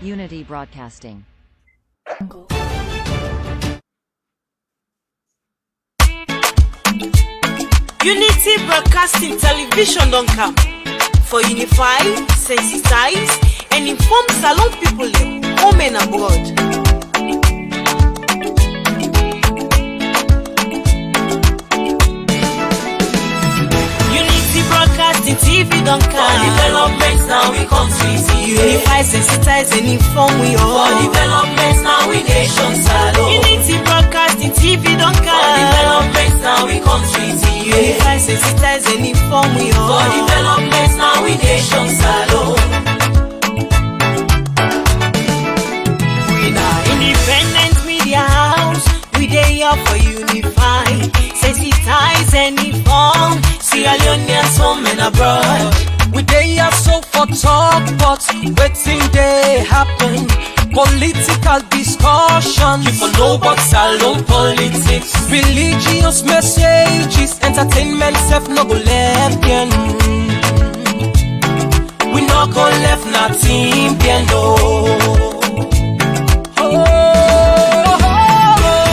Unity Broadcasting. Unity Broadcasting Television don't come for unify, sensitize, and inform Salon people home and abroad. Broadcasting TV don't come. For developments now we come to see. Unify, sensitize, and inform we all. For developments now we nation salon. Unity Broadcasting TV don't come. For developments now we come to see. Unify, sensitize, and inform we all. For developments now we nation salon. We now independent media house. We dey here for unify, sensitize, and inform. Sierra Leoneans home and abroad. We dey here so for talk, but waiting they happen. Political discussion, you for know about salon politics. Religious messages, entertainment self no go left again. We no go left nothing bien no.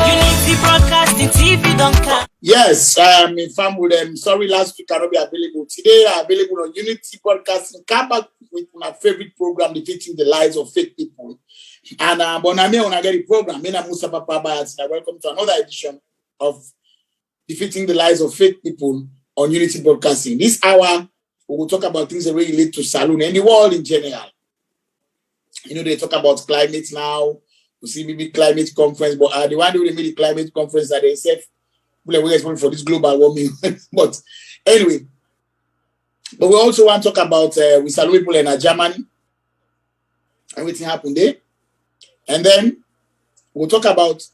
Unity Broadcasting TV don't come. Yes, in fact, sorry, last week I cannot be available. Today I'm available on Unity Podcasting. Come back with my favorite program, Defeating the Lies of Fake People. And Boname when I get the program, welcome to another edition of Defeating the Lies of Fake People on Unity Broadcasting. This hour, we will talk about things that relate to saloon and the world in general. You know, they talk about climate now. We see maybe climate conference, but the one who made the climate conference that they said, we're for this global warming. But anyway, but we also want to talk about we salute people in Germany. Everything happened there. And then we'll talk about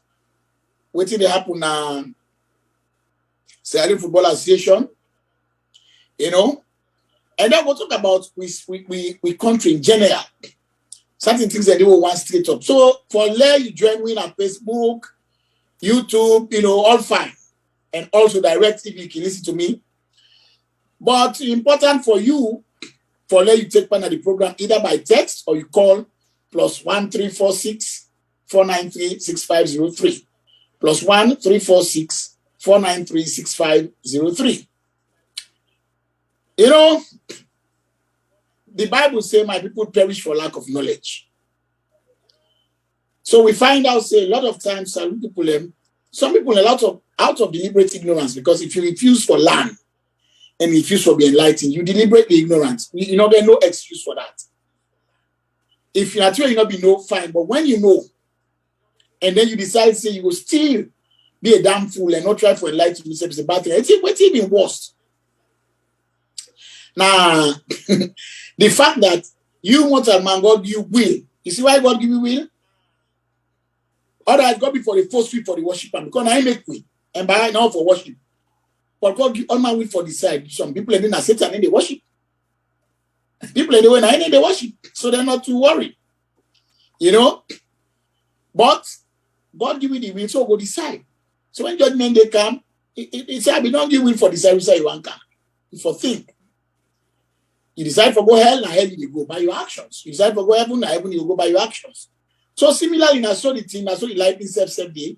what did happen now. Sierra Leone Football Association, you know. And then we'll talk about we country in general. Certain things that they will want straight up. So for there, you join me on Facebook, YouTube, you know, all fine. And also direct if you can listen to me. But important for you, for let you take part of the program either by text or you call +1 346 493 6503. +1 346 493 6503. You know, the Bible says my people perish for lack of knowledge. So we find out, say, a lot of times, some people out of deliberate ignorance, because if you refuse for learn and refuse for be enlightened, you deliberately ignorant. You know, there's no excuse for that. If you're not sure, you not be no fine, but when you know, and then you decide, say, you will still be a damn fool and not try for enlightenment yourself, it's a bad thing. It's even worse. Now, the fact that you want a man, God you will. You see why God give you will? Otherwise, God be for the first week for the worship, because I make will. And by now for worship. But God give all my will for the side. Some people in the Satan and they worship. People in the way and they worship. So they're not too worried. You know? But God give you the will, so go decide. So when judgment they come, it's I don't give will for the side, you say you want come. For think. You decide for go hell, now hell you go by your actions. You decide for go heaven, now heaven you go by your actions. So similarly, I saw the thing, I saw the life in self day.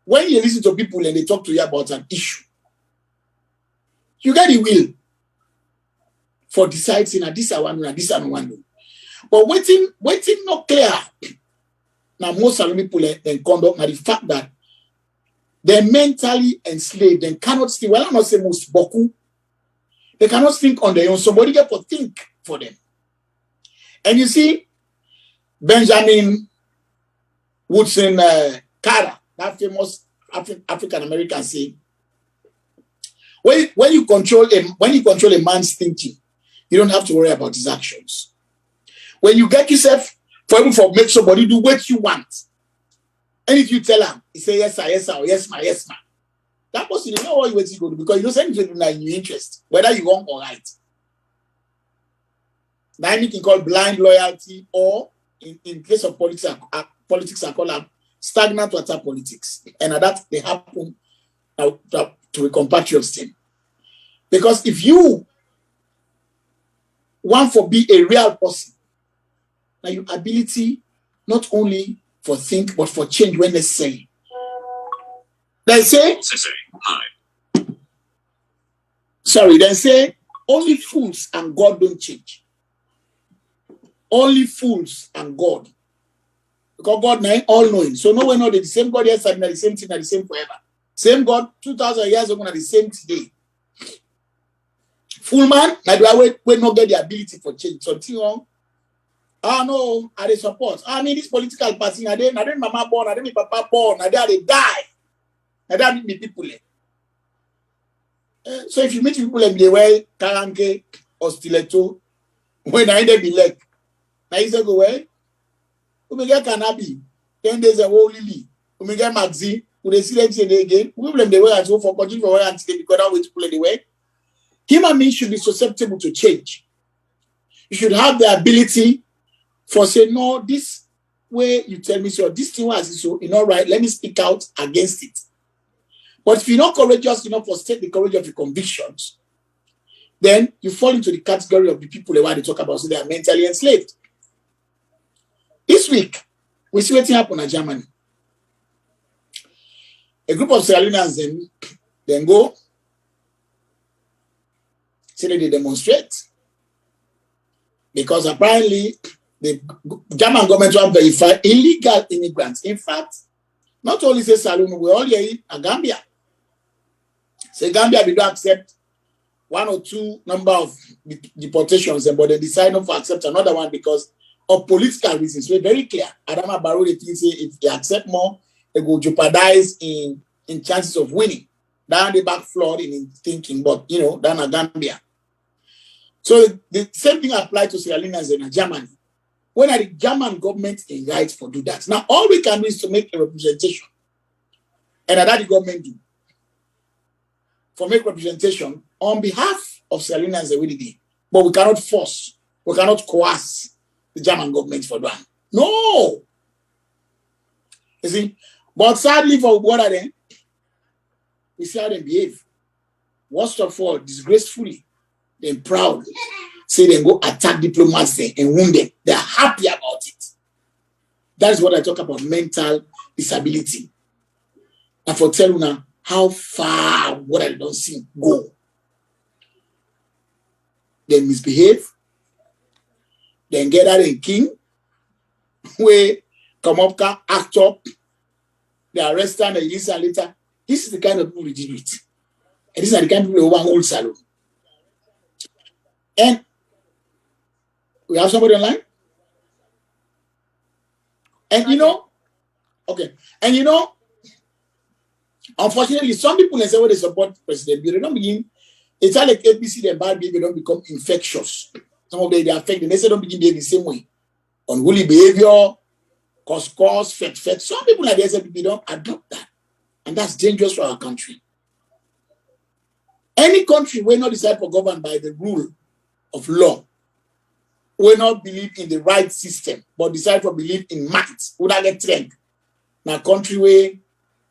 When you listen to people and they talk to you about an issue, you get the will for deciding that this I want to, and this I don't want to. But waiting not clear. Now most of the people in conduct now the fact that they're mentally enslaved, they cannot think. Well, I'm not saying most boku. They cannot think on their own. Somebody get to think for them. And you see, Benjamin Woodson Carter, that famous African American, say, when you control a man's thinking, you don't have to worry about his actions. When you get yourself for make somebody do what you want, and if you tell him, he say yes sir, yes sir, or yes ma, yes ma, that person you know what you going to do, because you don't send anything in your interest, whether you wrong or right. Now you can call blind loyalty, or in case of politics I call them stagnant water politics, and that they happen to a compatriot's team. Because if you want to be a real person, now your ability not only for think but for change when necessary. They say, sorry, they say only fools and God don't change. Only fools and God. Because God now all knowing. So no one know the same God yesterday, the same thing, the same forever. Same God 2,000 years ago, the same today. Full man, now do I wait not get the ability for change. Something wrong. Ah no, I they support. I mean this political party, now then mama born, now then my papa born, now they die. Now that meet people. So if you meet people in the way, karanke or stiletto, when I they be like, now you say go away. We get cannabis, 10 days ago lily. We get maxi, we see them again. We blame the way and so for continue for where until because that way to play the way. Human beings should be susceptible to change. You should have the ability for say, no, this way you tell me so, this thing was so, you know, right, let me speak out against it. But if you're not courageous enough for state the courage of your convictions, then you fall into the category of the people who they talk about, so they are mentally enslaved. This week, we see what happened in Germany. A group of Sierra Leoneans then go, say they demonstrate. Because apparently, the German government will verify illegal immigrants. In fact, not only say Salon, we all here in Gambia. Say Gambia, we don't accept one or two number of deportations, but they decide not to accept another one because of political reasons. So very clear. Adama Barrow, they think say if they accept more, they will jeopardize in chances of winning. Down the back flawed in thinking, but you know, down Gambia. So the same thing applies to Sierra Leone as in Germany. When are the German government in right for do that? Now all we can do is to make a representation. And that the government do. For make representation on behalf of Sierra Leone as a way. But we cannot force, we cannot coerce the German government for that. No. You see? But sadly for what are they? We see how they behave. Worst of all, disgracefully, then proudly, say they go attack diplomats and wound them. They're happy about it. That is what I talk about mental disability. And for tell you now how far what I don't see go. They misbehave. Then get out a king. Where come up, act up. They arrest and they listen later. This is the kind of people we deal with. And these are the kind of people who want old salon. And we have somebody online. And you know, okay. And you know, unfortunately, some people say when they support President Bureau, they don't begin. It's like APC, their bad behavior don't become infectious. Some of them they affect them. They say don't begin behaving the same way. Unruly behavior, cause, fet. Some people like the SLPP don't adopt that. And that's dangerous for our country. Any country will not decide for governed by the rule of law, will not believe in the right system, but decide to believe in might, would not get strength. Now country where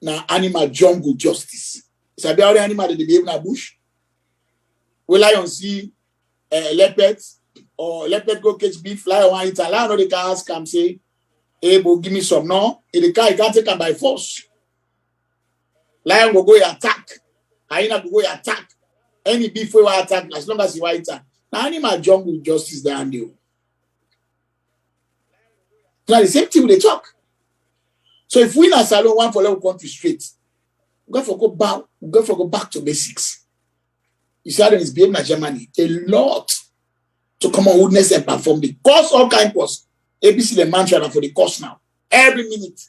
now animal jungle justice. It's about the animal that they behave in a bush. We lion see leopards or leopard go catch beef, fly on it, lion or the cars come say, hey, but give me some. No, in the car, you can't take them by force. Lion will go attack. Hyena will go attack. Any beef will attack as long as you are attack. Now animal jungle justice there and there. Now the same thing they talk. So if we in a salon one for level country straight, we got to go back to basics. You see how it's behaving in Germany. A lot to come on witness and perform the course all kind course. ABC the mantra for the course now. Every minute.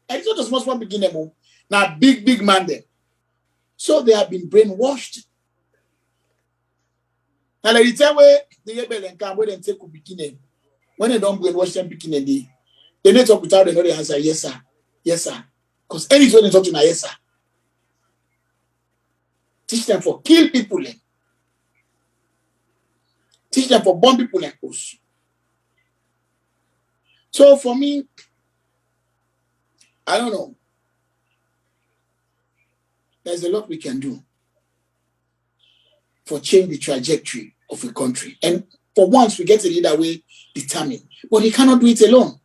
And it's not just small beginning. Now big man there. So they have been brainwashed. Now the time where the rebel and come where they take a beginning. When they don't brainwash them beginning, they need to talk without they know the answer, yes, sir. Yes, sir. Because anything they talk to now, yes, sir. Teach them for kill people. Teach them for bomb people like us. So for me, I don't know. There's a lot we can do for change the trajectory of a country. And for once we get a leader way determined. But he cannot do it alone.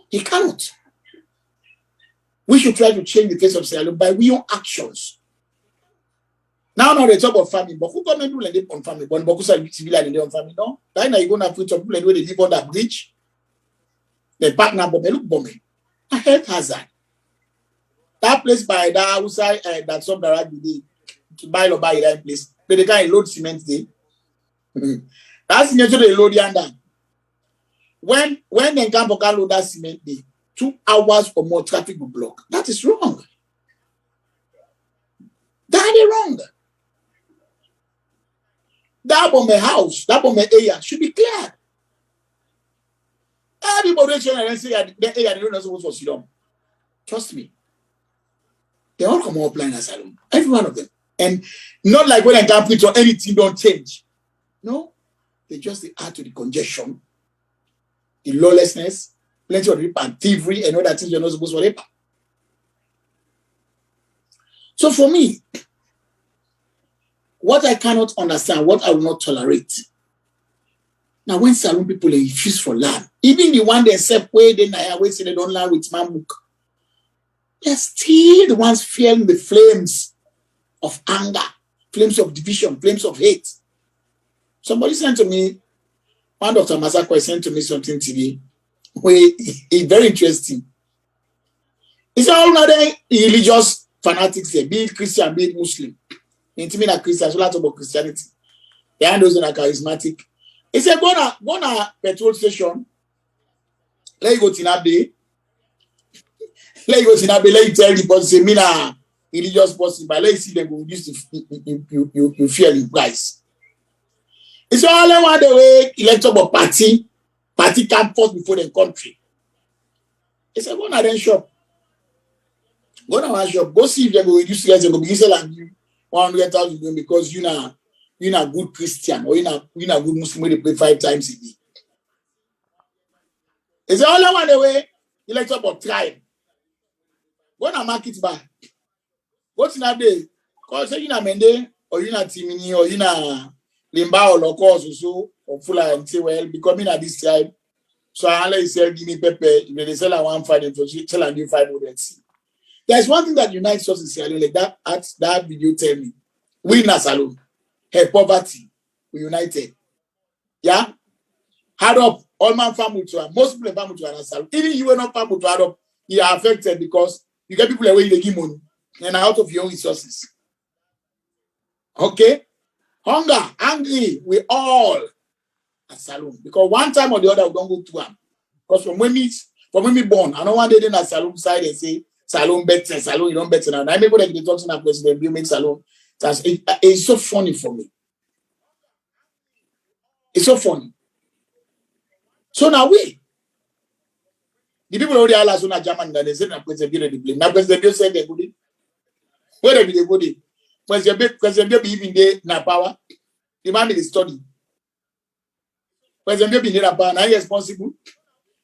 He cannot. We should try to change the face of Sierra Leone by we own actions. Now they talk about family, but who government will live on family? But who say civilian live on family? No. Right now you gonna put some people where they live on that bridge. They partner, but they look bomb. A health hazard. That place by that outside that some garage they to buy or buy that place. But they can't load cement there. That's nature they load under. When they can't load that cement there, 2 hours or more traffic will block. That is wrong. That is wrong. That bomb house, that bomb area should be cleared. Everybody and say the area they don't know supposed for sit down. Trust me. They all come up line asylum. Every one of them. And not like when I can't preach or anything don't change. No. They just add to the congestion, the lawlessness, plenty of rape and thievery and other things you're not supposed to rape. So for me, what I cannot understand, what I will not tolerate. Now, when saloon people refuse for land, even the one they say where they say they don't land with Mamuk, they're still the ones feeling the flames of anger, flames of division, flames of hate. Somebody sent to me, one Dr. Masako sent to me something today, where it's very interesting. It's all other religious fanatics here, be it Christian, be it Muslim. Intimate Christians, so lot about Christianity. They are those that are charismatic. He said, go to petrol station. Let you go to Nabe. Let you tell the person, say, me na religious person, but let you see them go use you fear in price. It's all I want the way electoral party come first before the country. He said, go to that shop. Go to one shop. Go see if they go reduce guys and go begin selling you 100,000 because you're a good Christian or you're a good Muslim where they pray 5 times a day. It's all I want the way electoral tribe. Go to market bar. Go to that day. Because you're not Mende or you're not Timini or you're not Limba or Locos or so or Fuller and say, well, becoming at this tribe. So I only sell Guinea pepper. If they sell a 150 for sell a new 500. There's one thing that unites us in Sierra Leone, like that video tell me. We in Salone, her poverty, we united. Yeah? Hard up, all man family to her. Most people in family to her Salone. Even you were not family to hard up, you are affected because you get people away they give money and out of your own resources. Okay? Hunger, angry, we all at Salone. Because one time or the other we don't go to them. Because from when we born, I don't want to in a Salone side and say, Salone better, Salone, you don't better now. I remember they talk to that president, you make Salone. It's so funny for me. It's so funny. So now the people already are last on German that they said that president the blame. Now president said they good. Where they go there? President be even there na power. The man is study. President be there power. Now he responsible.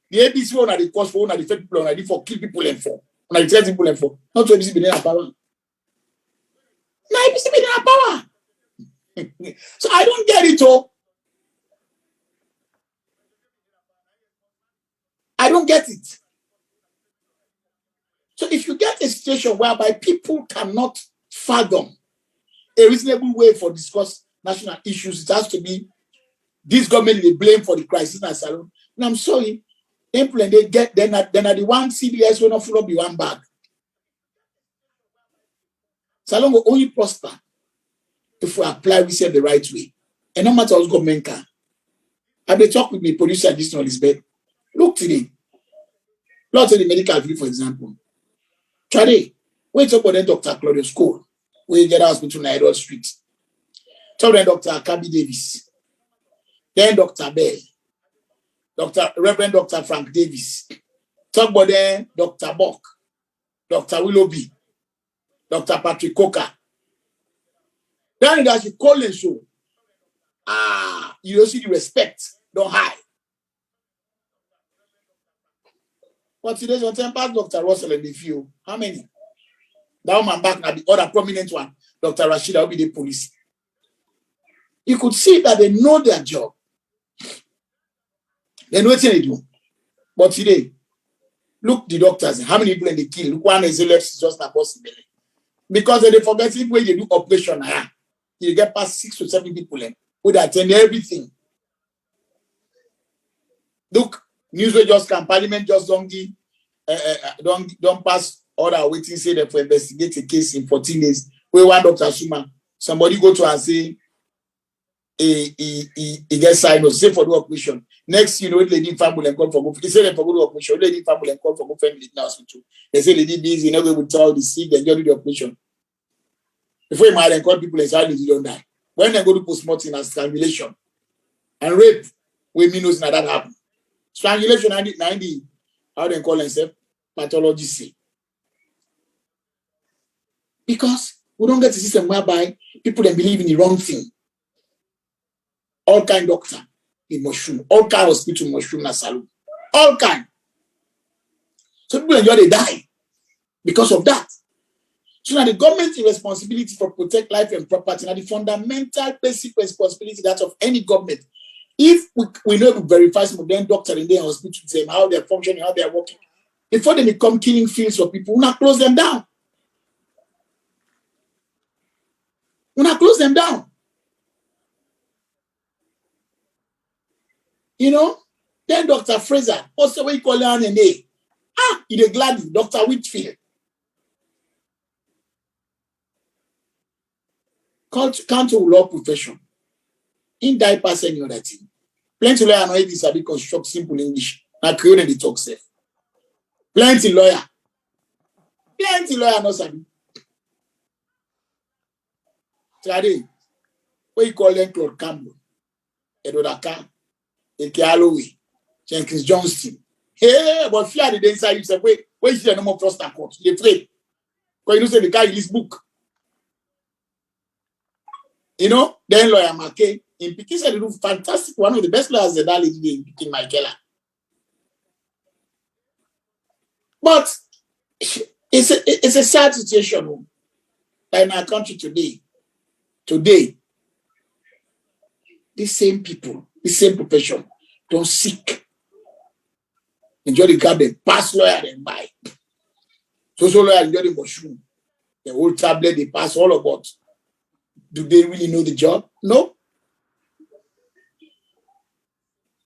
The ABC one are the cost for one are the fake people on for kill people and for. On the 30 people and for. Not to ABC be there power. Now ABC be there power. So I don't get it all. I don't get it. So if you get a situation whereby people cannot fathom a reasonable way for discuss national issues, it has to be this government they blame for the crisis in Salone. And I'm sorry, they get then are the one CDS will not full up the one bag. Salone will only prosper if we apply we say the right way. And no matter what government can. I may talk with my producer this on his bed. Look today. Look at the medical view, for example. Today, we talk about Dr. Claudius Cole. We get hospital in Nairobi Street. Talk about Dr. Kabi Davis. Then Dr. Bell. Reverend Dr. Frank Davis. Talk about then Dr. Buck. Dr. Willoughby. Dr. Patrick Coker. Then there's the calling show. You don't see the respect. Don't hide. But today's on time, Dr. Russell and the few. How many? That woman back now, the other prominent one, Dr. Rashida will be the police. You could see that they know their job. They know what they do. But today, look the doctors, how many people they kill? Look, one is just a possible. Because they forget it when you do operation, you get past 6 to 7 people who attend everything. Look, news will just come, parliament just don't give, don't pass order waiting, say that for investigate a case in 14 days. Where one doctor Suma, somebody go to and say he gets signed or say for the operation. Next, you know, lady family and call for go. They say they for good operation. Lady family and call for go family now hospital. They say lady busy, never will tell the sick, they do the operation. Before you might and call people and say you don't die. When they go to postmortem and strangulation and rape, we mean knows that happen. Strangulation 90, how they call themselves pathology say. Because we don't get a system whereby people then believe in the wrong thing. All kind doctor in mushroom, all kind hospital mushroom and salute, all kind. So people enjoy they die because of that. So now the government's responsibility for protect life and property, now the fundamental basic responsibility that of any government. If we know to verify some of them doctor in their hospitals, them how they're functioning, how they're working, before they become killing fields for people, we not close them down. We not close them down. You know, then Dr. Fraser, also what you call her name? He's a glad Dr. Whitfield. Count law profession. In die pass any other thing. Plenty lawyer know this a bit construct simple English. Now create the talk self. Plenty lawyer no sabi. Today, what you call them Claude Campbell, Edward Aka, Eke Holloway, Jenkins Johnston. Hey, but fear the inside you say, wait, you see no more trust and court. They afraid. Because you know say the guy in his book. You know, then lawyer McKay in Pikin said they do fantastic, one of the best lawyers that lady did in Michaela. But it's a sad situation in our country today. Today, these same people, the same profession, don't seek. Enjoy the grab the pass lawyer and buy. Social lawyer enjoy the mushroom. The whole tablet they pass all about. Do they really know the job? No.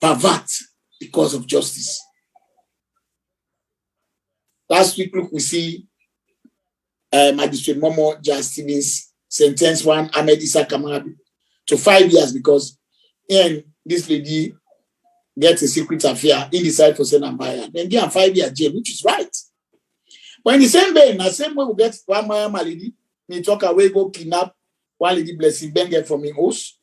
Pervert because of justice. Last week, look, we see Magistrate Momo Jas Stevens sentence one Ahmed Issa Kamarabi to 5 years because this lady gets a secret affair in the side for sale and buyer. Then give her 5 year jail, which is right. But in the same way we get one lady, we talk away, go kidnap one lady blessing Benga from his house,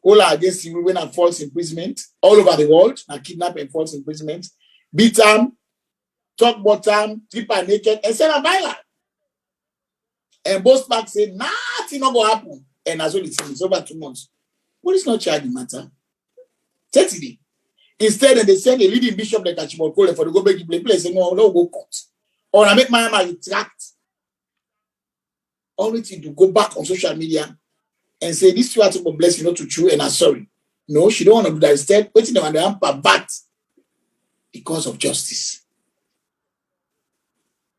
all against him women and false imprisonment all over the world, and kidnap and false imprisonment, beat them, talk bottom, strip her naked, and send her violent. And both back say, nothing not going to happen. And as well, it's over 2 months. What is not charging matter? 30 days. Instead, they send a leading bishop like Achimokole for the go back to play place, say, no go court. Or I make my retract. All we need to go back on social media and say, this two article bless you not to true and I'm sorry. No, she don't want to do that. Instead, waiting them and pervert because of justice.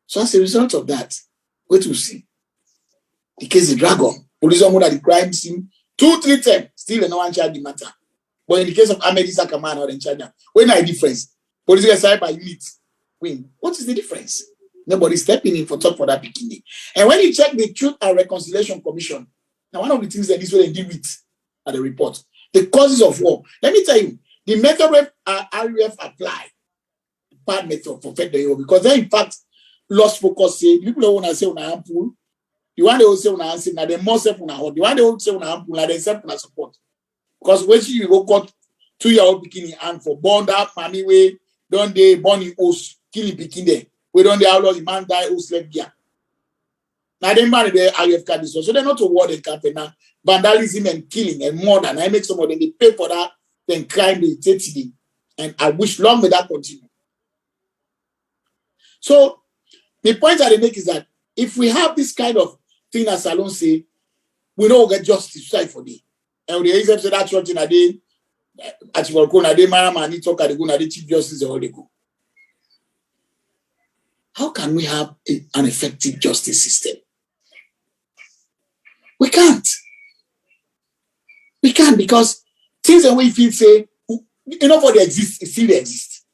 So as a result of that, what we see? The case of Dragon, police are more than the crime scene, 2-3 times, still no one charge the matter. But in the case of Ahmed Issa Kamarabi, or in charge, when are the difference? Police get side by unit. Win. What is the difference? Nobody stepping in for talk for that bikini. And when you check the Truth and Reconciliation Commission, now one of the things that this way they deal with at the report, the causes of war. Let me tell you, the method RUF apply, bad method for fed the war, because they in fact lost focus. Say people don't want to say on a pool. The one they will say on a answer, now they must say on a hold. The one they will say on a pool, now they say on a support. Because when you go cut 2-year-old bikini and for born up, mommy way, don't they born in house, killing bikini. We don't they outlaw the man die who slept here. Now they marry the RUF card this one. So they're not award the campaign now. Vandalism and killing and murder. And I make some of them they pay for that, then crime they take today. And I wish long may that continue. So the point that they make is that if we have this kind of thing as Salon say, we don't get justice for them. And the exam said that church in a day, at your corner, they man and talk at the good, the Chief Justice, all they go. How can we have an effective justice system? We can't. We can't, because things that we feel say, for they exist, it still exist.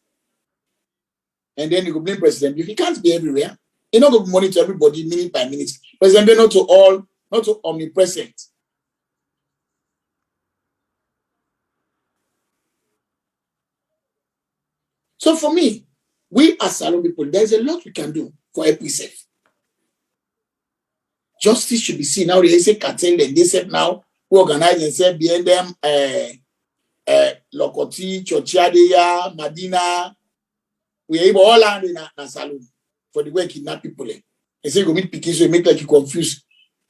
And then you go blame President. He can't be everywhere. You know, go monitor everybody minute by minute. President Bill not to omnipresent. So for me, we as Salon people, there's a lot we can do for EPSF. Justice should be seen. Now they say cartel, and they said now we organize themselves behind them Lokoti, Chochiadeya, Madina. We able all land in a salon for the way kidnap people. They say go meet Pikin, so make like you confused.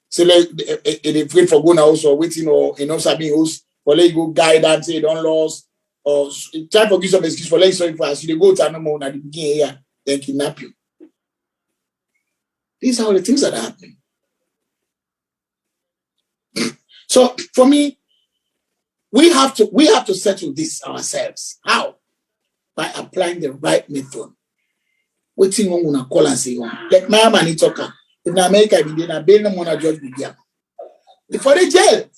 Say like they afraid for going house or waiting or Sabine house, or let you go guide and say don't lost. Or try to give some excuse for letting sorry for us. You go to no at the beginning here, then kidnap you. These are all the things that are happening. So for me, we have to settle this ourselves. How? By applying the right method. Waiting on una call and say, like my man talker. In America, we didn't bail them on a judge before they jail.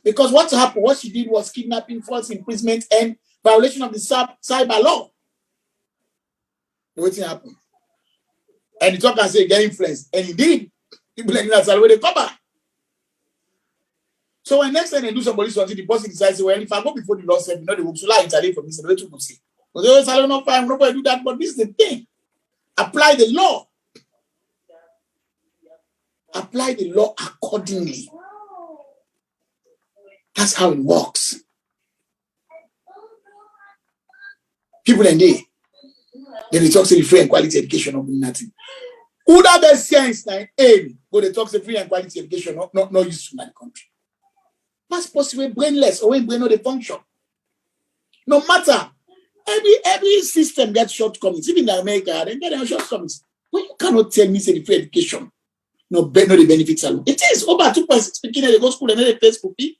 Because what happened, what she did was kidnapping, false imprisonment, and violation of the cyber law. What happened? And the talk and say, get influence. And indeed, people like that where they cover. So when next time they do somebody something, the person decides, well, if I go before the law said, they will lie Italy for me, so they will see. Because they will not fine, nobody do that, but this is the thing. Apply the law. Apply the law accordingly. That's how it works. People and then they talk to the free and quality education of nothing. Who that best science now aim go they talk to free and quality education not useful in the country. What's possible brainless or when brain no they function? No matter every system gets shortcomings. Even in America, they get shortcomings. But you cannot tell me say the free education no the benefits alone. It is over 2.6 speaking they go school and they face cookie.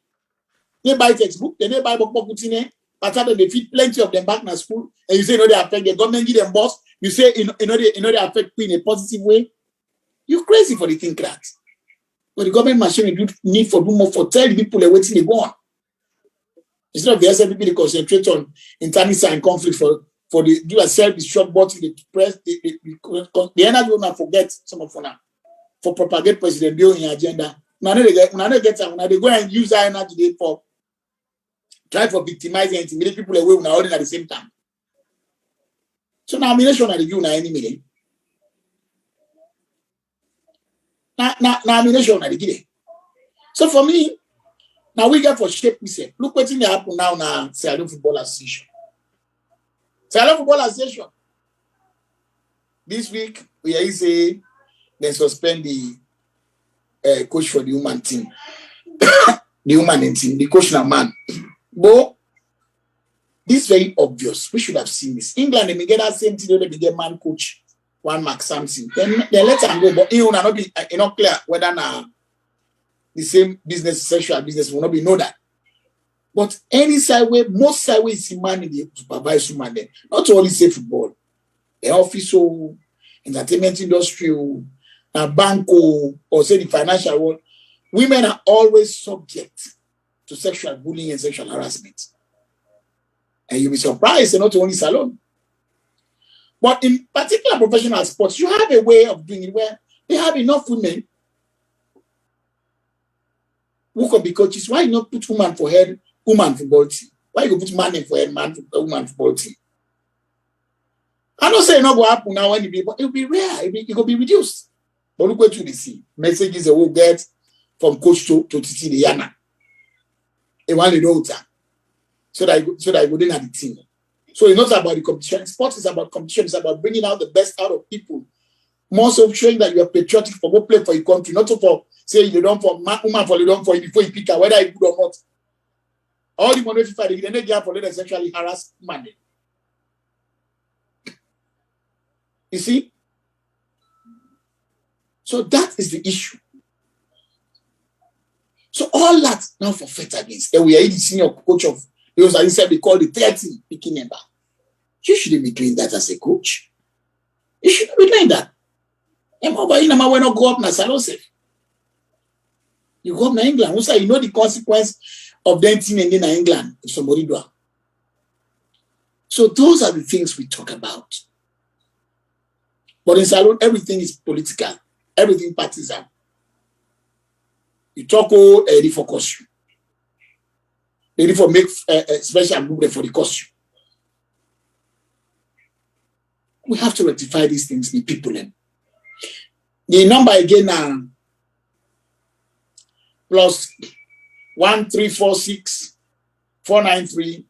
They buy textbook, then they buy book but they feed plenty of them back in school, and you say they affect the government, give them boss. You say they affect you in a positive way. You're crazy for the thing that. But the government machine need for do more for tell the people they're waiting they go on. Instead of the SLPP, they concentrate on internal and conflict for the do a self-destruct button, the press, the energy will not forget some of them for propagate President Bill in your agenda. Now they go and use that energy for try for victimizing and intimidate people away when all at the same time. So now nomination at the view now any minute. Now nomination at the gate. So for me, now we get for shape we say, look what's in the happen now Sierra Football Association. Sierra Football Association. This week we are say they suspend the coach for the woman team. The woman team, the coach now man. But this is very obvious. We should have seen this. England, they may get that same thing, they may get man coach, one Mark Sampson. Then let them go. But it will not be not clear whether now the same business, sexual business will not be know that. But any sideway, most sideways see man in the supervise woman then. Not only say football, the office, entertainment industry, banco, or say the financial world. Women are always subject to sexual bullying and sexual harassment. And you'll be surprised, not only salon. But in particular professional sports, you have a way of doing it where they have enough women who can be coaches. Why not put woman for head, woman football team? Why you put man for head, man for woman football team? I don't say it not go happen now when it will be rare, it will be reduced. But look what you see. Messages they will get from coach to Titi the Yana. They want to know that. So that I go in at the team. So it's not about the competition. Sports is about competition. It's about bringing out the best out of people. More so showing that you are patriotic for go play for your country, not for say you don't for woman for you don't for you before you pick her, whether it's good or not. All the money FIFA they get for them sexually harassed man. You see? So that is the issue. So all that now for fight against. Then we are the senior coach of those that said they call the 30 picking member. You shouldn't be doing that as a coach. You shouldn't be doing that. And over in when not go up na Salosef. You go up to England. Also, you know the consequence of them team in England if somebody do. So those are the things we talk about. But in Salon, everything is political, everything partisan. You talk ready for costume. Ready for make a special movement for the costume. We have to rectify these things with people. The number again now plus 1346 493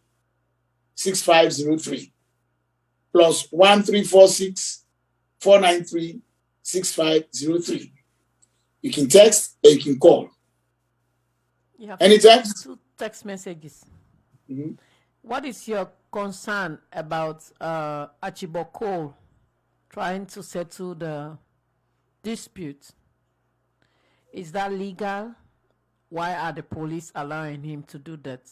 6503 plus 1346 493 6503. You can text or you can call. You have any text? 2 text messages. Mm-hmm. What is your concern about Attilla trying to settle the dispute? Is that legal? Why are the police allowing him to do that?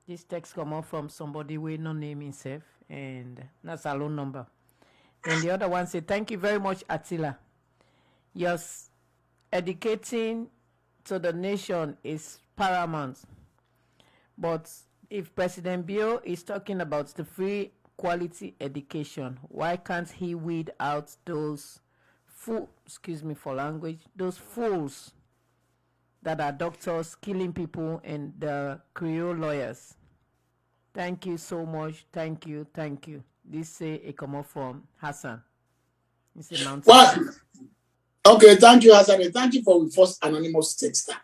This text come up from somebody with no name himself, and that's a low number. And the other one said, thank you very much, Attilla. Yes, educating to the nation is paramount. But if President Bio is talking about the free quality education, why can't he weed out those excuse me for language, those fools that are doctors killing people and the Creole lawyers? Thank you so much. Thank you. Thank you. This say a come up from Hassan. It's a mountain. What? Okay, thank you, Hassan. Thank you for the first anonymous texter.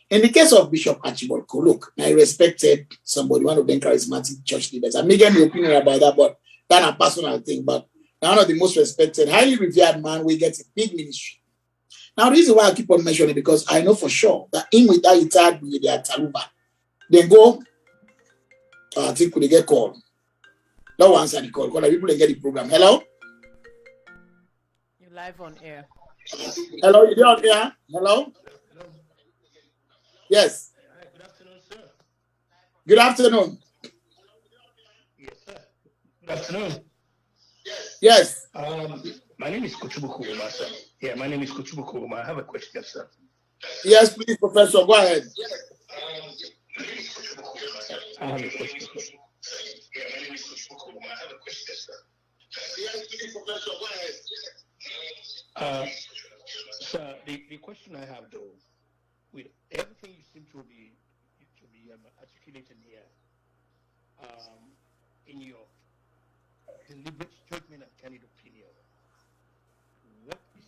In the case of Bishop Attilla, look, I respected somebody, one of them charismatic church leaders. I'm making an opinion about that, but that's a personal thing. But one of the most respected, highly revered man, we get a big ministry. Now, the reason why I keep on mentioning it, because I know for sure that in with that retired with their Taluba, then go, I think they get called. No answer the call, because people they get the program. Hello? You're live on air. Hello, you're on air? Hello? Yes. Good afternoon, sir. Good afternoon. Yes, sir. Good afternoon. Yes. My name is Kochubuku Uma, sir. Yeah, my name is Kochubuku Uma. I have a question, sir. Yes, please, Professor. Go ahead. I have a question, sir. Sir, the question I have, though, with everything you seem to be articulating here, in your deliberate judgment and candid opinion, what is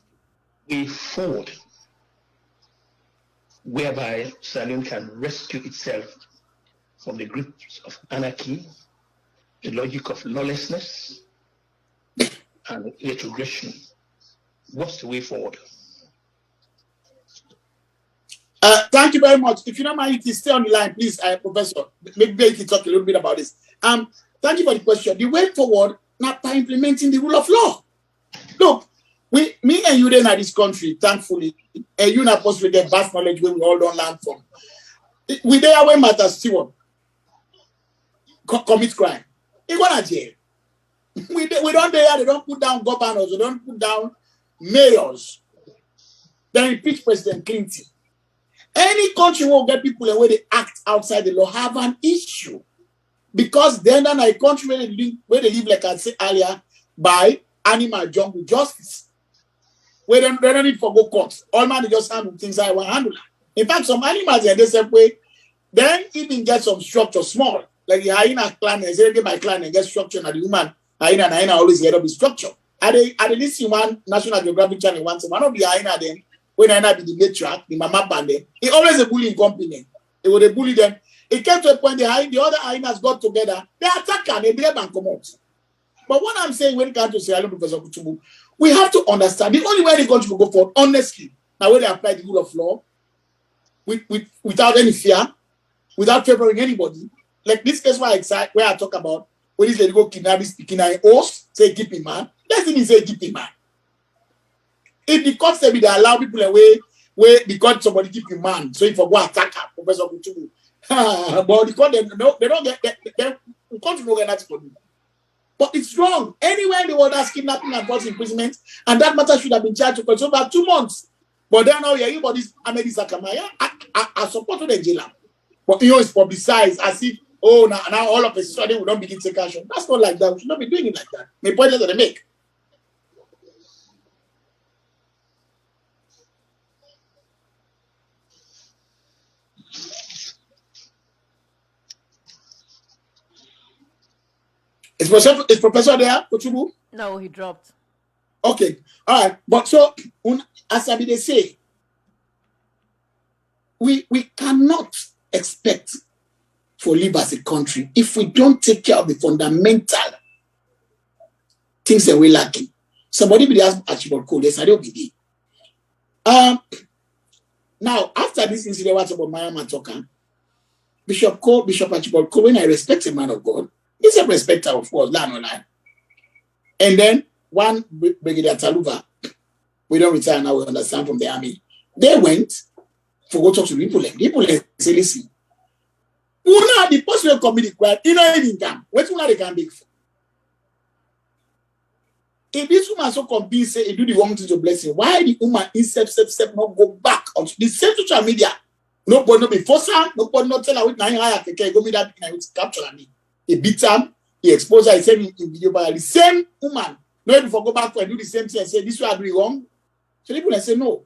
the way forward whereby Saloon can rescue itself from the grips of anarchy, the logic of lawlessness, and retrogression? What's the way forward? Thank you very much. If you don't mind, you can stay on the line, please, Professor. Maybe you can talk a little bit about this. Thank you for the question. The way forward, not by implementing the rule of law. Look, me and you then at this country, thankfully, and you not supposed to get vast knowledge where we all don't learn from. We there when matters still commit crime. They go to jail. We don't there, they don't put down governors, they don't put down mayors. They impeach President Clinton. Any country will get people where they act outside the law have an issue. Because then a country where they live, like I said earlier, by animal jungle justice. Where they don't need for go courts. All man they just handle things I want handle. In fact, some animals in the same way, then even get some structure small. Like the hyena clan, they get my clan and get structure, and the human hyena always get up with structure. I did one National Geographic Channel once, one of the hyena then, when hyena be the matriarch, the mama band, he always a bullying company. They would bully them. It came to a point the other hyenas got together, they attack and they blame and come out. But what I'm saying when it comes to Sierra Leone, Professor Kutubu, we have to understand the only way the country will go forward, honestly, now when they apply the rule of law, without any fear, without favoring anybody, like this case where I talk about when this lady go kidnap this speaking and host, say keep him man. Let's even say keep him man. If the court say they allow people away, where because somebody keep your man, so if you go attack Professor Kutubu, but the court they don't get the court no get that for you. But it's wrong. Anywhere in the world that's kidnapping and false imprisonment, and that matter should have been charged for over 2 months. But then now everybody's Amedi Sakamaya. I support the jailer. But it's publicized as if now all of a sudden we don't begin to take action. That's not like that. We should not be doing it like that. My point is that they make. Is Professor there, Kochubu? No, he dropped. Okay, all right. But so, as they say, we cannot expect for live as a country if we don't take care of the fundamental things that we're lacking. Somebody be asked Archibald Cole, yes, I don't be there. Now, after this incident, what's about Mayama Toka? Bishop Archibald Cole, when I respect a man of God, he's a respecter, of course, land on line. And then one Brigadier Taluva, we don't retire now, we understand from the army. They went for go talk to people. People say, listen, una the person will commit the crime, you know even come. What una they can big for? If this woman so convinced say he do the wrong thing to blessing, why the woman step not go back on the same social media? Nobody no be force her, nobody not tell her with 9 higher go me that thing with capture me. He beat him, he exposed her, he said in video by the same woman. No, if you go back and do the same thing and say, this way I do it wrong. So people say no.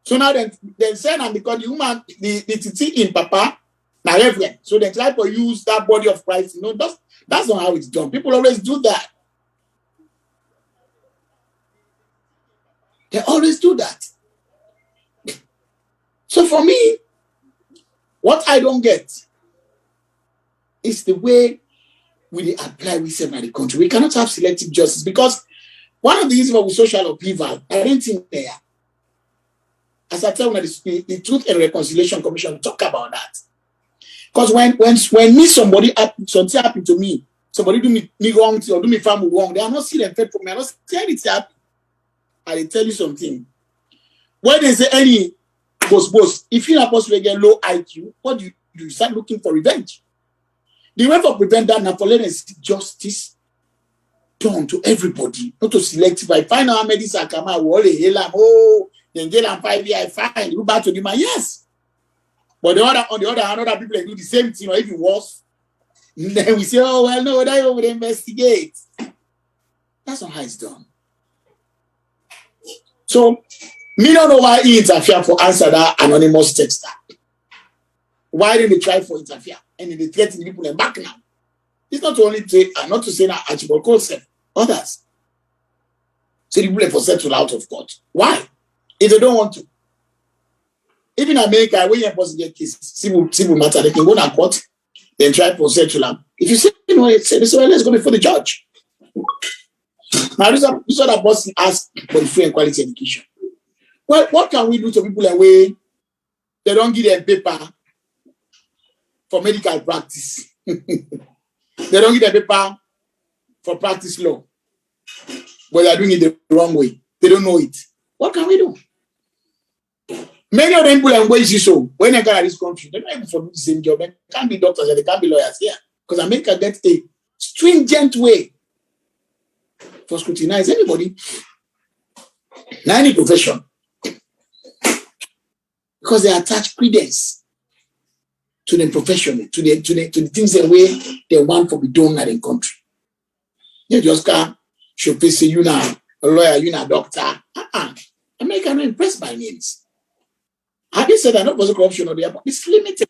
So now then say, and because the woman, the titi in Papa, now reverend. So they try to use that body of Christ. You know, that's not how it's done. People always do that. They always do that. So for me, what I don't get is the way we apply wisdom in the country. We cannot have selective justice because one of the reasons for social upheaval, I don't think there. As I tell you, the Truth and Reconciliation Commission talk about that. Because when something happened to me, somebody do me wrong or do me family wrong, they are not seeing them fed from me. I don't see anything happen. I will tell you something. When they say any boss, if you're supposed to get low IQ, what do? You start looking for revenge. The way for prevent that now for letting justice done to everybody, not to selective. I find out Ahmed Sakama, then get him 5 years, fine. You back to the man, yes. But on the other hand, other people do the same thing or even worse. Then we say, oh well, no, they will investigate. That's not how it's done. So, me don't know why he interfere for answer that anonymous texter. Why didn't they try for interfere? And they threaten people and back now. It's not only not to say that Archibald Cole said, others. So the people for settle out of court. Why? If they don't want to. Even in America, when you're supposed to get cases, civil matter, they can go to court, then try for settle out. If you say, well, let's go before the judge. Now, this is what the boss asked for the free and quality education. Well, what can we do to people that way they don't give them paper for medical practice? They don't give them paper for practice law. But they're doing it the wrong way. They don't know it. What can we do? Many of them people are going to so when they get out of this country, they're not even for the same job. They can't be doctors and they can't be lawyers here. Because America gets a stringent way for scrutinize anybody, not any profession, because they attach credence to the profession, to the things the way they want to be done in the country. You just can't show say you now a lawyer, you now a doctor. America not impressed by names. I didn't say that not was corruption or the but it's limited.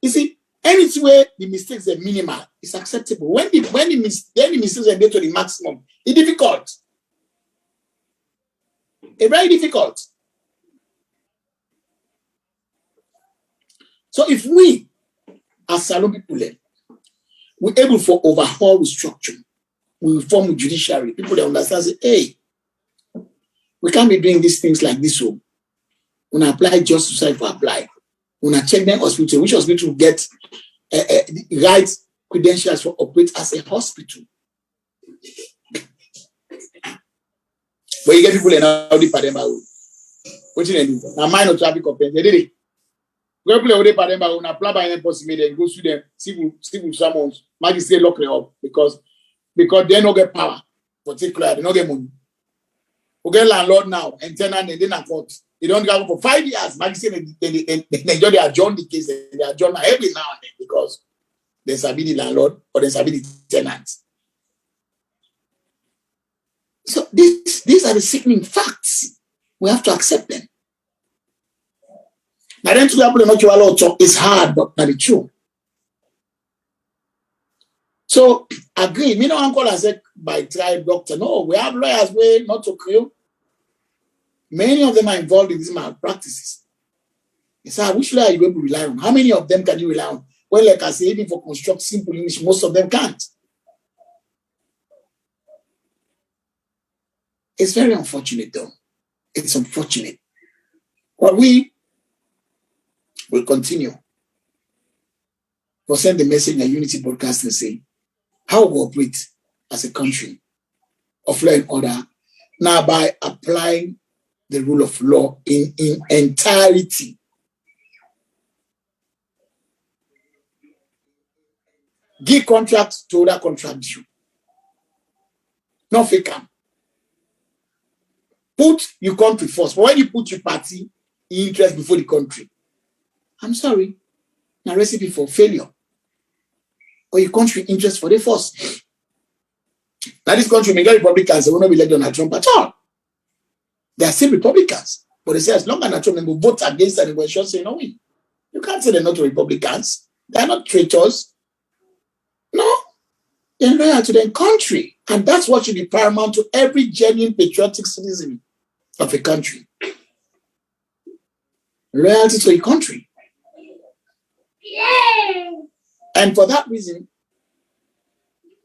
You see, anywhere the mistakes are minimal, it's acceptable. When the mistakes are made to the maximum, it's difficult. It's very difficult. So if we, as Salon people, we're able to overhaul the structure, we reform the judiciary, people that understand, say, hey, we can't be doing these things like this. So when I apply justice, for apply. When I check them hospital, which hospital get right credentials for operate as a hospital. But you get people in Audi Pademba. What do they do? Now, minor traffic offense. They did it. Go play Audi Pademba, una apply by any possibility, and go to them, civil summons, magistrate lock them up because they don't get power. Particularly, they don't get money. We get landlord now, and tenant, and then a court. They don't go for 5 years. Magistrate, they adjourn the case, and they adjourn every now and then because there's a the landlord or there's a the tenant. So these are the sickening facts. We have to accept them. Now then, to be able to not you talk is hard, but not the truth. So agree. Me no uncle has said by tribe doctor. No, we have lawyers way not to kill. Many of them are involved in these malpractices. He said, which lawyer are you going to rely on? How many of them can you rely on? Well, like I say, even for construct simple English, most of them can't. It's very unfortunate, though. It's unfortunate. But we will continue to send the message in Unity Broadcast and say how we operate as a country of law and order now by applying the rule of law in entirety. Give contracts to other contract you. Not fake them. Put your country first. But when you put your party interest before the country, I'm sorry, now recipe for failure. Or your country interest for the first. Now this country may get Republicans, they will not be elected on Trump at all. They are still Republicans. But they say as long as Trump will vote against them, they will sure say no win. You can't say they're not Republicans. They're not traitors. No. They're loyal to their country. And that's what should be paramount to every genuine patriotic citizen of a country. Loyalty to a country. Yeah. And for that reason,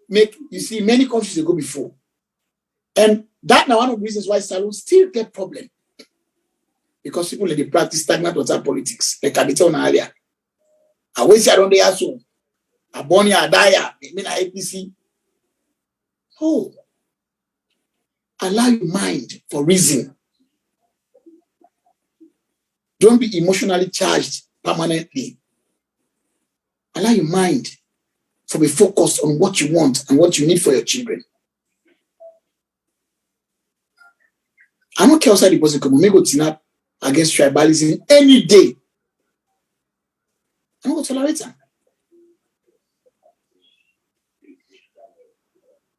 you see many countries they go before. And that now one of the reasons why salons still get problem. Because people they practice stagnant water politics. Like I tell earlier. I wish I don't dare so. Abonia Adaya, I mean APC. Oh. Allow your mind for reason. Don't be emotionally charged permanently. Allow your mind to be focused on what you want and what you need for your children. I don't care outside the person come. We go to against tribalism any day. I'm not going to tolerate them.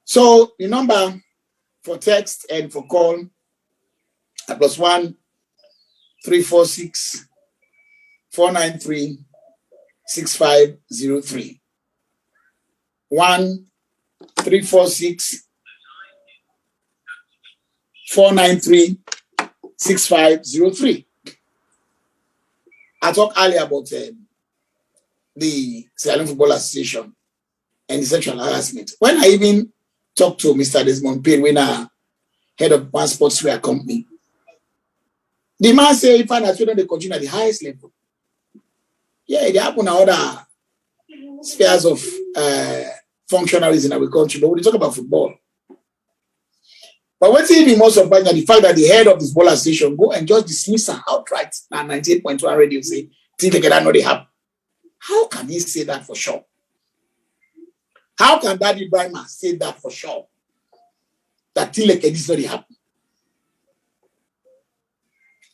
So the number for text and for call at +1 346 493 6503. 1 346 493 6503. I talked earlier about the Sierra Leone Football Association and the sexual harassment. When I even talked to Mr. Desmond Payne, when I head of one sportswear company, the man said if I children they continue at the highest level. Yeah, they happen in other spheres of functionaries in our country, but we talk about football. But what's even more surprising is the fact that the head of this football association go and just dismiss her outright. Now 98.1 radio say things like that not they happen. How can he say that for sure? How can Daddy Ibrahim say that for sure? That things like this not they happen.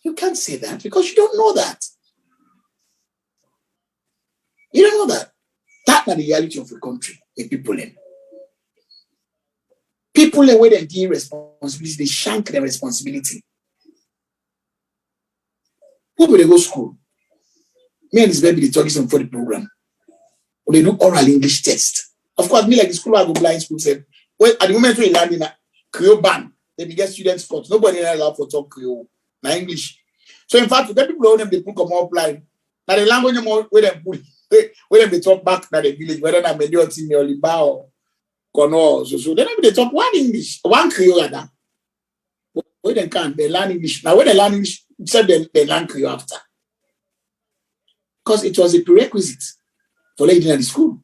You can't say that because you don't know that. You don't know that. That's not the reality of the country, the people in. People in where they give responsibility, they shank their responsibility. Who will they go to school? Me and this baby, they talk some for the program. Or they do oral English test. Of course, me like the school I go blind school said, well, at the moment we land in a Creole ban, they get students caught. Nobody is allowed to talk Creole, na English. So in fact, the people them they put come up blind. Now the language more where them put when they talk back to the village, whether I'm Medioti or Liba or Kono, so then they talk one English, one Creole. When they can't, they learn English. Now when they learn English, said they learn Creole after. Because it was a prerequisite for lady in the school.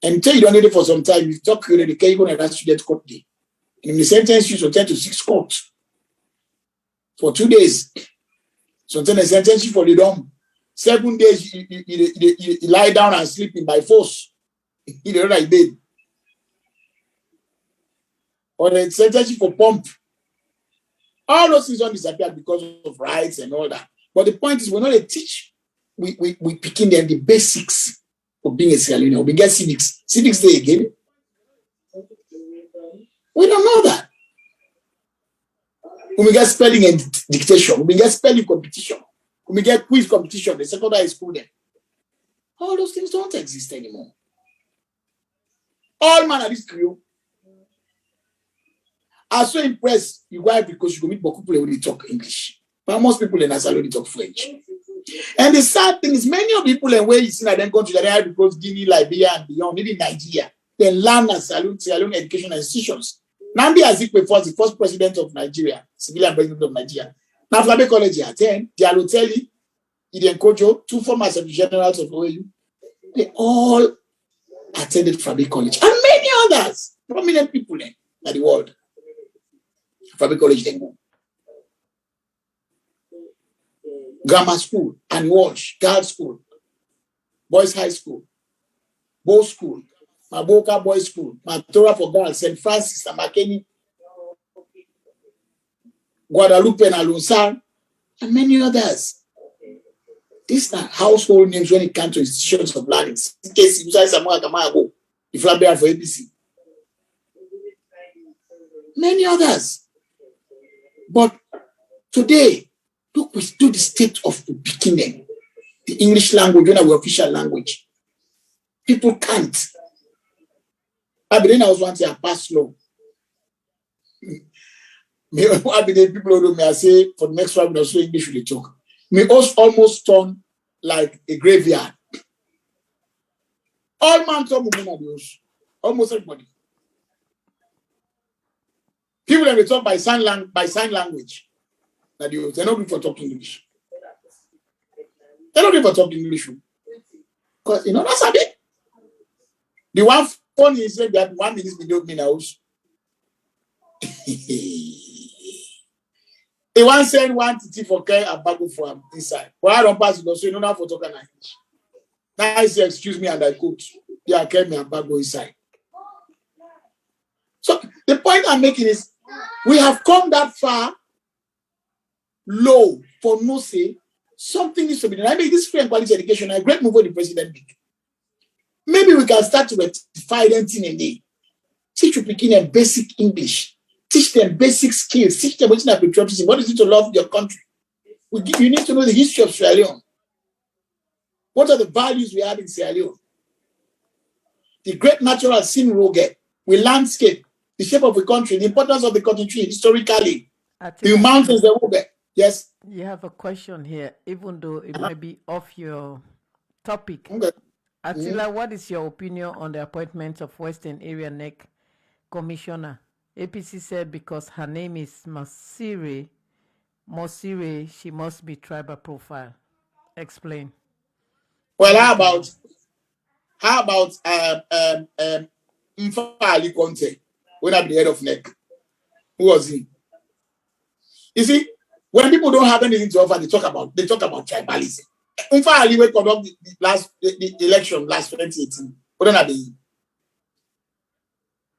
And until you don't need it for some time, you talk Creole, they can't go to that student court day. In the sentence you to 10 to 6 courts for 2 days. Sometimes they sentence you for the dumb. 7 days you lie down and sleep in by force. You don't like bed. Or they sentence you for pump. All those things don't disappear because of rights and all that. But the point is, we're not a teach. We picking them the basics of being a Sierra Leonean. We get civics. Civics day again. We don't know that. When we get spelling and dictation, when we get spelling competition, when we get quiz competition, the secondary school then. All those things don't exist anymore. All man at this crew. I'm so impressed you why because you go meet people when they talk English. But most people in Asalo they talk French. And the sad thing is many of the people in where you see that then country that they have because Guinea, Liberia, and beyond, even Nigeria, they learn at Sierra Leone education institutions. Namdi Azikiwe was the first president of Nigeria, civilian president of Nigeria. Now Flabe College attend, Dialoteli, Iden Kojo, 2 former secretary generals of OAU. They all attended Flabe College. And many others, prominent people in the world. Flabe College they go. Grammar school, and Walsh, girls school, boys high school, Bow school, Maboka boys school, Matora for girls, St. Francis, Amakeni, Guadalupe and Alonsan, and many others. These are household names when it comes to institutions of learning. In case you say Samoa Kamago, if you for ABC. Many others. But today, look, we do the state of the beginning, the English language, when our official language. People can't. I believe I was once a pass law. I believe people who may say for the next 5 minutes, so English will talk. May almost turn like a graveyard. All man talk almost everybody. People that they talk by sign language. That they're not good for talking English. They're not good for talking English. Because, that's a bit. The one funny is that 1 minute video me now. They want to send one to for care a bag for him inside. But I don't pass it, so you don't have to talk English. Now I say, excuse me, and I quote, yeah, carry me a bag inside. So the point I'm making is we have come that far low for no say. Something needs to be done. I mean, this free and quality education, a great move for the president. Maybe we can start to rectify anything in there. Teach you begin a basic English. Teach them basic skills. Teach them what is patriotism. What is it to love your country? You need to know the history of Sierra Leone. What are the values we have in Sierra Leone? The great natural scene we landscape, the shape of the country, the importance of the country historically, Attilla, the mountains, the Roge. Yes. You have a question here, even though it might be off your topic. Okay. Attilla, what is your opinion on the appointment of Western Area NEC Commissioner? APC said because her name is Mosire, she must be tribal profile. Explain. Well, how about Mfa Ali Conte, when I'm the head of NEC? Who was he? You see, when people don't have anything to offer, they talk about tribalism. Mfa Ali will conduct the election last 2018. What are they?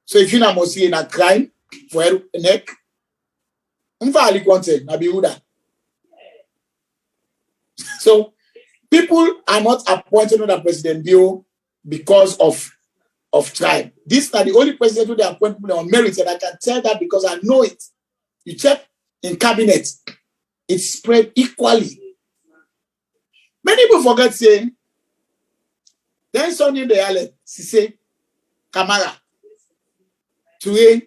So if you know see in a crime for a neck, Mfa Ali Conte, na biuda. So people are not appointed under President Bio because of tribe. These are the only president who they appoint people on merit, and I can tell that because I know it. You check in cabinet, it's spread equally. Many people forget saying, then Sonny de Ale, Sise, Kamara, Ture,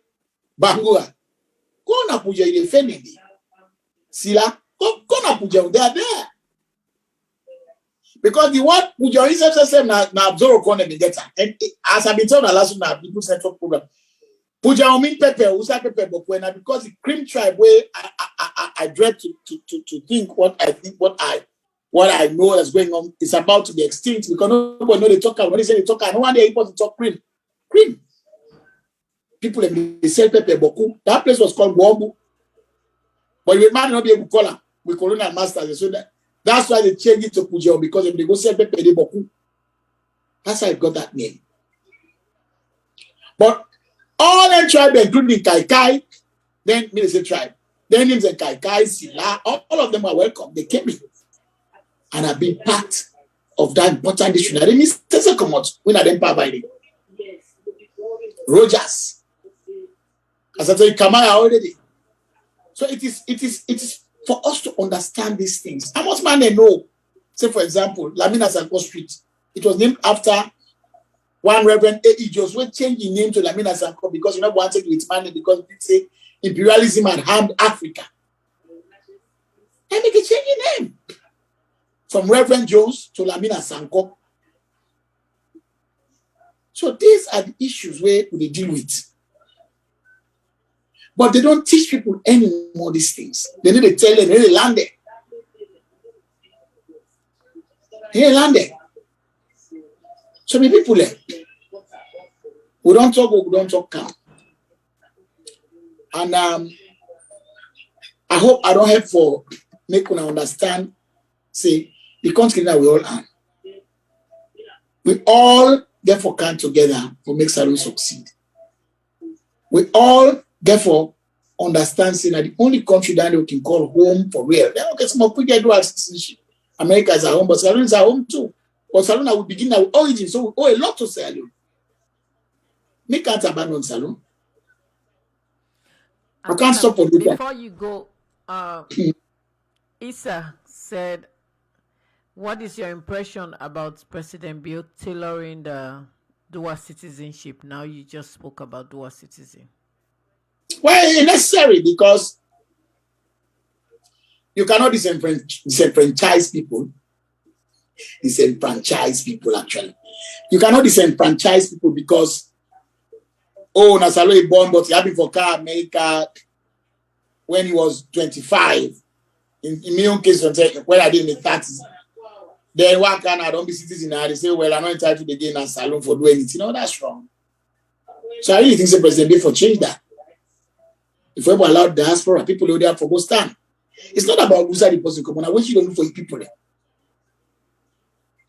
Bangura, go na puja ile family. Sila, go na puja, they are there. Because the word puja is system na absorb on the data. And as I've been told the last one, people central program. Puja mean pepper, usa pepper, but when because the cream tribe where I dread to think what I know that's going on is about to be extinct because nobody know they talk about when they say they talk, no one they able to talk cream. people they sell pepper boku. That place was called Wobu. But you might not be able to call them with colonial masters. So that's why they changed it to Kujeo, because if they go sell pepper de boku, that's how it got that name. But all the tribes, including Kai Kai, then me say tribe, then names and Kai Kai, Sila, all of them are welcome. They came in and have been part of that important dictionary. Means there's come out when I didn't provide it. Rogers, as I tell you, Kamaya already. So it is for us to understand these things. How much man they know? Say for example, Lamina Sanko Street. It was named after one Reverend A.E. Joshua changed his name to Lamina Sanko because you know wanted to expand it because people say imperialism had harmed Africa. And they can change the name from Reverend Jones to Lamina Sanko. So these are the issues where we deal with. But they don't teach people anymore these things. They need to tell them, they need to land there. They need to land there. So many people there. We don't talk calm. And I hope I don't have for make una understand, say, the country that we all are. We all therefore come together to make Salone succeed. We all therefore understand, say, that the only country that we can call home for real. Then okay, some of people do our citizenship. America is our home, but Salone is our home too. But Salone will begin our origin, so we owe a lot to Salone. We can't abandon Salone. I can't stop for that. Before you go, Issa said, what is your impression about President Bill tailoring the dual citizenship? Now you just spoke about dual citizen. Well, it's necessary because you cannot disenfranchise people. Disenfranchise people, actually. You cannot disenfranchise people because, oh, Nasalo is born, but he had been for car America when he was 25. In my own case, when I did in the 30s. Then why can I don't be citizen now? They say, well, I'm not entitled to gain a salon for doing anything. No, that's wrong. So I really think the President Bill for change that. If we allow diaspora, people who there for go stand. It's not about who's the person come on. I wish you don't do for people there.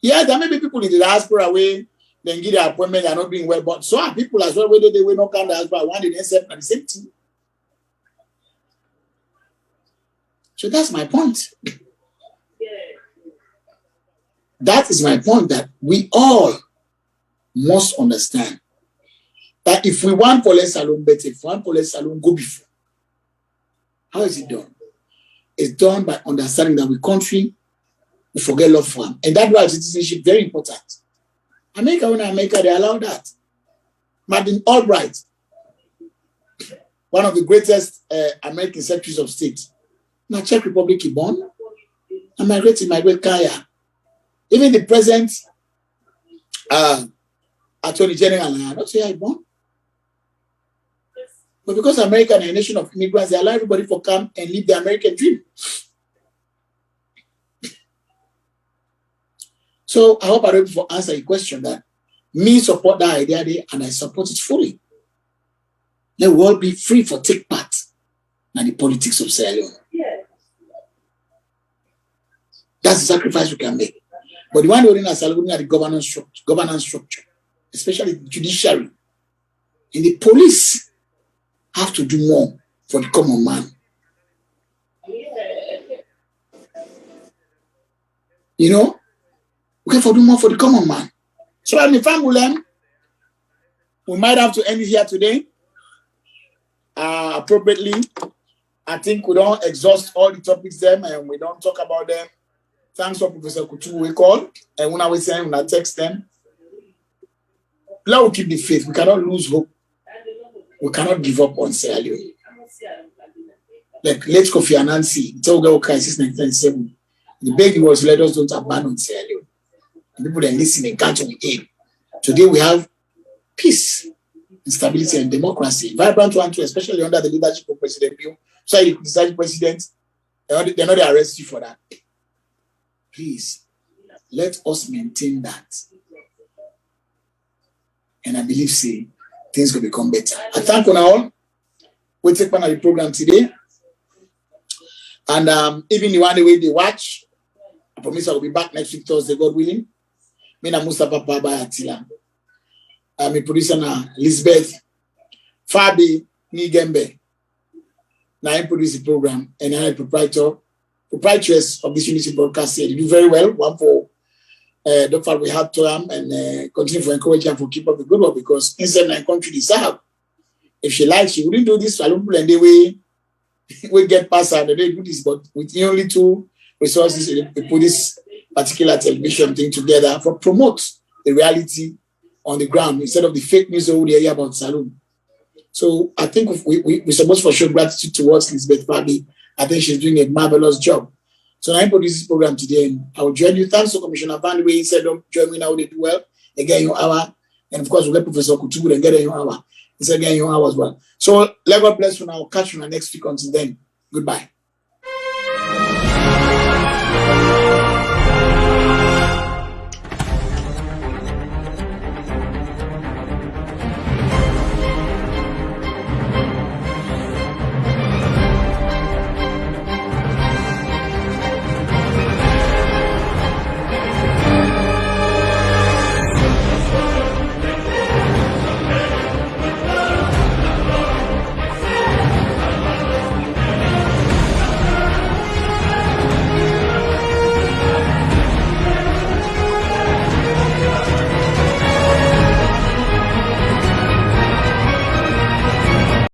Yeah, there may be people in the diaspora where they get their appointment, they are not doing well, but so are people as well, whether they will not come diaspora, one didn't accept the same thing. So that's my point. That is my point, that we all must understand that if we want police salon better, if we want police salon go before, how is it done? It's done by understanding that we country, we forget love for them. And that's why citizenship very important. America, when America, they allow that. Madeleine Albright, one of the greatest American secretaries of state, now Czech Republic, he born, and migrate Kaya. Even the present Attorney General, I don't say I born. But because America is a nation of immigrants, they allow everybody to come and live the American dream. So I hope I was able to answer your question that me support that idea there and I support it fully. Let we all be free for take part in the politics of Sierra Leone. That's the sacrifice we can make. But the one we're in Sierra Leone are the governance structure, especially the judiciary and the police have to do more for the common man. You know, we have to do more for the common man. So I'm family. We might have to end it here today. Appropriately. I think we don't exhaust all the topics them and we don't talk about them. Thanks for Professor Kutu we call. And when I was saying, when I text them, let us keep the faith. We cannot lose hope. We cannot give up on Sierra Leone. Like let's Kofi Annan see, it's all girl crisis 1997. The big was let us don't abandon Sierra Leone. The people that listen and count on the aim. Today we have peace, stability, and democracy. Vibrant one too, especially under the leadership of President Bill. So you criticize the president, they're not arrest you for that. Please, let us maintain that. And I believe, say, things will become better. I thank you all. We take part of the program today. And even the one way they watch, I promise I will be back next week, Thursday, God willing. Me na Mustafa Baba Attilla. I'm a producer now, Elizabeth Fabi Nigembe. Now I produce the program and I'm a proprietress of this Unity broadcast here. They do very well. One for Dr. We have to and continue to encourage her to keep up the good work because inside my country deserve. If she likes, she wouldn't do this. I don't plan the way we get past her and they do this, but with only 2 resources, we put this particular television thing together for promote the reality on the ground instead of the fake news over there about Salone. So I think we're supposed to show gratitude towards Elizabeth Fabi. I think she's doing a marvelous job. So I produce this program today and I will join you. Thanks to Commissioner Van Way. He said, don't join me now, they do well. Again, your hour. And of course, we'll get Professor Kutubu and get your hour. It's again your hour as well. So let God bless you now. I'll catch you next week. Until then, goodbye.